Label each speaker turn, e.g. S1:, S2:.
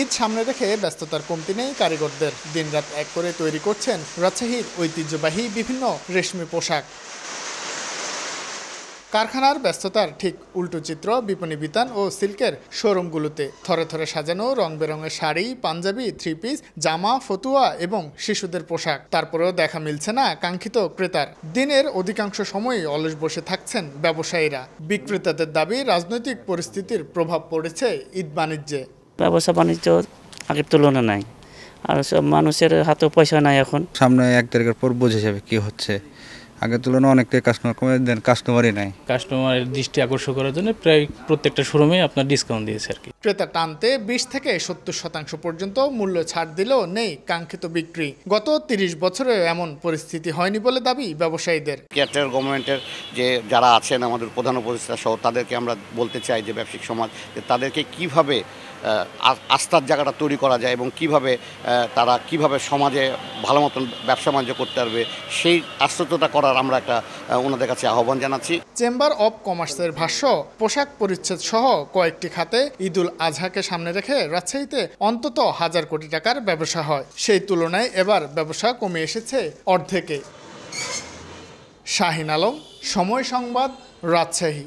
S1: ঈদ সামনে রেখে ব্যস্ততার কমতি নেই কারিগরদের। দিনরাত এক করে তৈরি করছেন রাজশাহীর ঐতিহ্যবাহী বিভিন্ন রেশমি পোশাক। কারখানার ব্যস্ততার ঠিক উল্টো চিত্র বিপণী বিতান ও সিল্কের শোরুমগুলোতে। থরে থরে সাজানো রং বেরঙের শাড়ি, পাঞ্জাবি, থ্রি পিস, জামা, ফতুয়া এবং শিশুদের পোশাক। তারপরেও দেখা মিলছে না কাঙ্ক্ষিত ক্রেতার। দিনের অধিকাংশ সময়ই অলস বসে থাকছেন ব্যবসায়ীরা। বিক্রেতাদের দাবি, রাজনৈতিক পরিস্থিতির প্রভাব পড়েছে ঈদ বাণিজ্যে।
S2: ব্যবসা বাণিজ্য আগের তুলনায় নাই, আর সব মানুষের হাতে পয়সা নাই। এখন
S3: সামনে 1 তারিখের পর বোঝা যাবে কি হচ্ছে। আগের তুলনায় অনেকটাই কাস্টমার কমে, দেন কাস্টমারই নাই।
S4: কাস্টমারের দৃষ্টি আকর্ষণ করার জন্য প্রায় প্রত্যেকটা শোরুমে আপনার ডিসকাউন্ট দিয়েছে আর কি।
S1: ক্রেতা টানতে 20 থেকে 70% পর্যন্ত মূল্য ছাড় দিলেও নেই কাঙ্ক্ষিত বিক্রি। গত 30 বছরে এমন পরিস্থিতি হয়নি বলে দাবি ব্যবসায়ীদের।
S5: কেয়ারটেকার গভর্নমেন্টের যে যারা আছেন আমাদের প্রধান উপদেষ্টা সহ তাদেরকে আমরা বলতে চাই যে ব্যবসায়িক সমাজ যে তাদেরকে কিভাবে আস্থার জায়গাটা তৈরি করা যায় এবং তারা কিভাবে সমাজে ভালো মতন ব্যবসা বাণিজ্য করতে পারবে সেই আশ্বস্ততা করার আমরা একটা ওনাদের কাছে আহ্বান জানাচ্ছি।
S1: চেম্বার অব কমার্সের ভাষ্য, পোশাক পরিচ্ছদ সহ কয়েকটি খাতে ঈদুল আজহাকে সামনে রেখে রাজশাহীতে অন্তত 1000 কোটি টাকার ব্যবসা হয়। সেই তুলনায় এবার ব্যবসা কমে এসেছে অর্ধেকে। শাহিন আলম, সময় সংবাদ, রাজশাহী।